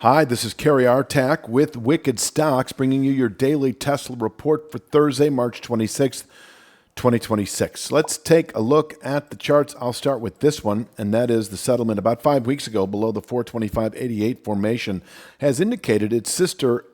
Hi, this is Kerry Artak with Wicked Stocks, bringing you your daily Tesla report for Thursday, March 26th, 2026. Let's take a look at the charts. I'll start with this one, and that is the settlement about 5 weeks ago below the 425.88 formation has indicated its sister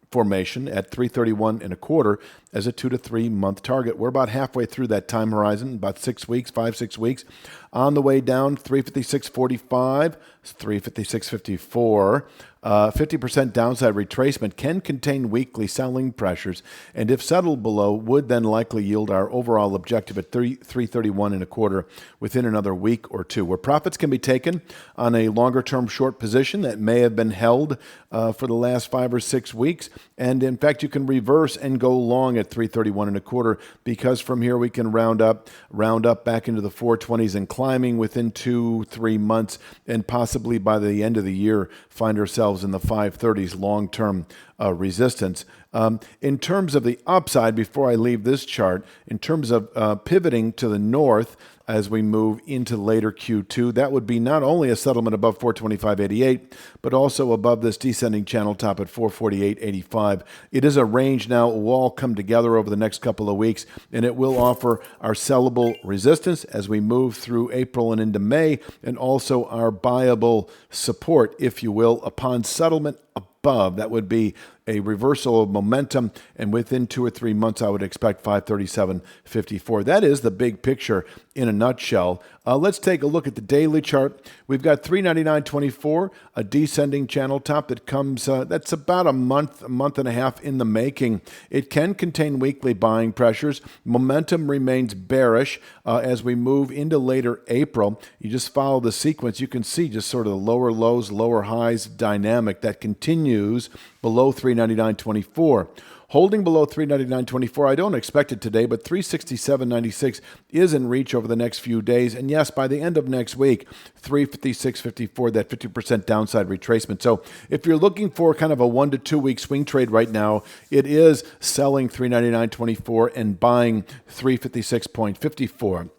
formation at 331 and a quarter as a 2 to 3 month target. We're about halfway through that time horizon, about 6 weeks, 5-6 weeks. On the way down, 356.45, 356.54. 50% downside retracement can contain weekly selling pressures, and if settled below, would then likely yield our overall objective at 331 and a quarter within another week or two, where profits can be taken on a longer-term short position that may have been held for the last 5 or 6 weeks. And in fact, you can reverse and go long at 331 and a quarter, because from here we can round up back into the 420s and climbing within 2-3 months, and possibly by the end of the year find ourselves in the 530s long-term resistance. In terms of the upside, before I leave this chart, in terms of pivoting to the north as we move into later Q2, that would be not only a settlement above 425.88, but also above this descending channel top at 448.85. It is a range now. It will all come together over the next couple of weeks, and it will offer our sellable resistance as we move through April and into May, and also our buyable support, if you will, upon settlement above. That would be a reversal of momentum, and within 2 or 3 months, I would expect 537.54. That is the big picture in a nutshell. Let's take a look at the daily chart. We've got 399.24, a descending channel top that comes, that's about a month and a half in the making. It can contain weekly buying pressures. Momentum remains bearish as we move into later April. You just follow the sequence. You can see just sort of the lower lows, lower highs dynamic that continues below 399.24. Holding below 399.24, I don't expect it today, but 367.96 is in reach over the next few days. And yes, by the end of next week, 356.54, that 50% downside retracement. So if you're looking for kind of a 1 to 2 week swing trade right now, it is selling 399.24 and buying 356.54.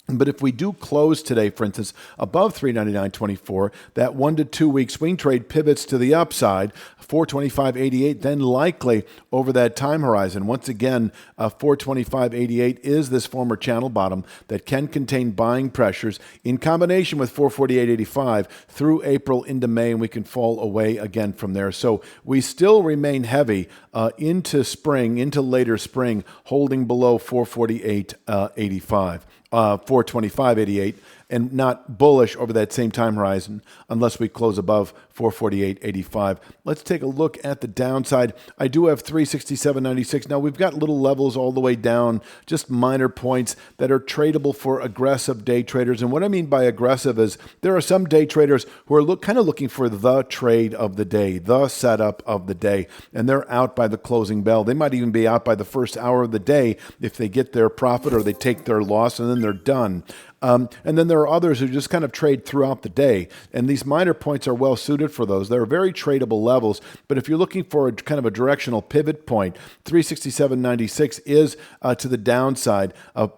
But if we do close today, for instance, above 399.24, that 1 to 2 week swing trade pivots to the upside, 425.88, then likely over that time horizon. Once again, 425.88 is this former channel bottom that can contain buying pressures in combination with 448.85 through April into May, and we can fall away again from there. So we still remain heavy into spring, into later spring, holding below 448.85. 425.88, and not bullish over that same time horizon unless we close above 448.85. Let's take a look at the downside. I do have 367.96. Now, we've got little levels all the way down, just minor points that are tradable for aggressive day traders. And what I mean by aggressive is there are some day traders who are kind of looking for the trade of the day, the setup of the day, and they're out by the closing bell. They might even be out by the first hour of the day if they get their profit or they take their loss, and then they're done. And then there are others who just kind of trade throughout the day, and these minor points are well suited for those. They're very tradable levels, but if you're looking for a kind of a directional pivot point, 367.96 is to the downside.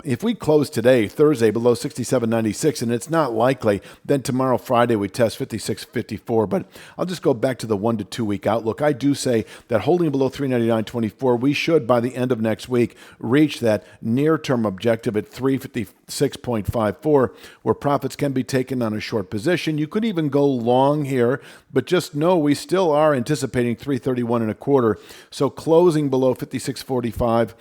If we close today, Thursday, below 67.96, and it's not likely, then tomorrow, Friday, we test 56.54. But I'll just go back to the 1 to 2 week outlook. I do say that holding below 399.24, we should, by the end of next week, reach that near-term objective at 356.54, where profits can be taken on a short position. You could even go long here, but just know we still are anticipating 331 and a quarter. So closing below 56.45,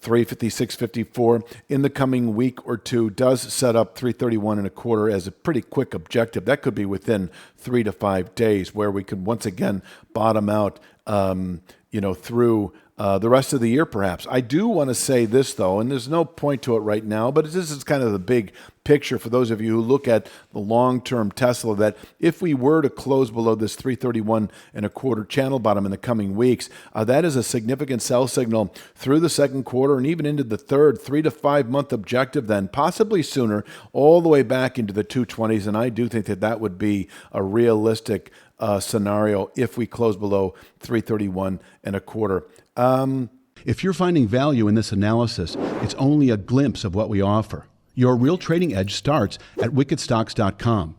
356.54 in the coming week or two does set up 331 and a quarter as a pretty quick objective. That could be within 3 to 5 days, where we could once again bottom out, through the rest of the year, perhaps. I do want to say this, though, and there's no point to it right now, but this is kind of the big picture for those of you who look at the long-term Tesla, that if we were to close below this 331 and a quarter channel bottom in the coming weeks, that is a significant sell signal through the second quarter and even into the third, 3 to 5 month objective, then possibly sooner, all the way back into the 220s. And I do think that that would be a realistic scenario if we close below 331 and a quarter. If you're finding value in this analysis, it's only a glimpse of what we offer. Your real trading edge starts at wickedstocks.com.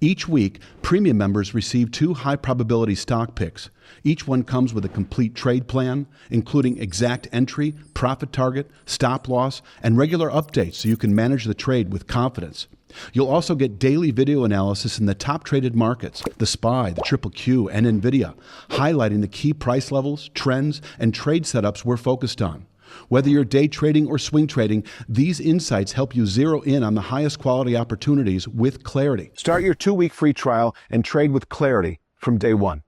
Each week, premium members receive 2 high-probability stock picks. Each one comes with a complete trade plan, including exact entry, profit target, stop loss, and regular updates so you can manage the trade with confidence. You'll also get daily video analysis in the top traded markets, the SPY, the Triple Q, and NVIDIA, highlighting the key price levels, trends, and trade setups we're focused on. Whether you're day trading or swing trading, these insights help you zero in on the highest quality opportunities with clarity. Start your 2-week free trial and trade with clarity from day one.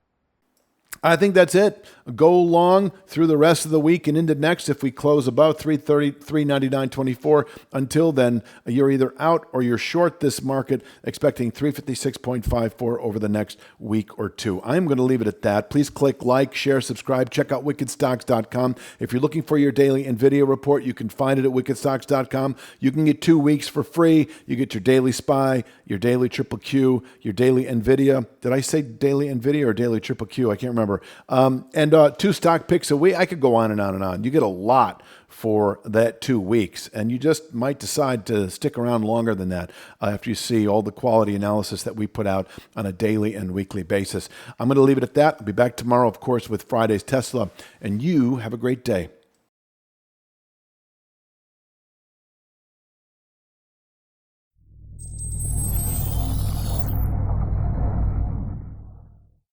I think that's it. Go long through the rest of the week and into next if we close above 330, 399.24. Until then, you're either out or you're short this market, expecting 356.54 over the next week or two. I'm going to leave it at that. Please click like, share, subscribe. Check out wickedstocks.com. If you're looking for your daily NVIDIA report, you can find it at wickedstocks.com. You can get 2 weeks for free. You get your daily SPY, your daily Triple Q, your daily NVIDIA. Did I say daily NVIDIA or daily Triple Q? I can't remember. And 2 stock picks a week. I could go on and on and on. You get a lot for that 2 weeks, and you just might decide to stick around longer than that after you see all the quality analysis that we put out on a daily and weekly basis. I'm going to leave it at that. I'll be back tomorrow, of course, with Friday's Tesla, and you have a great day.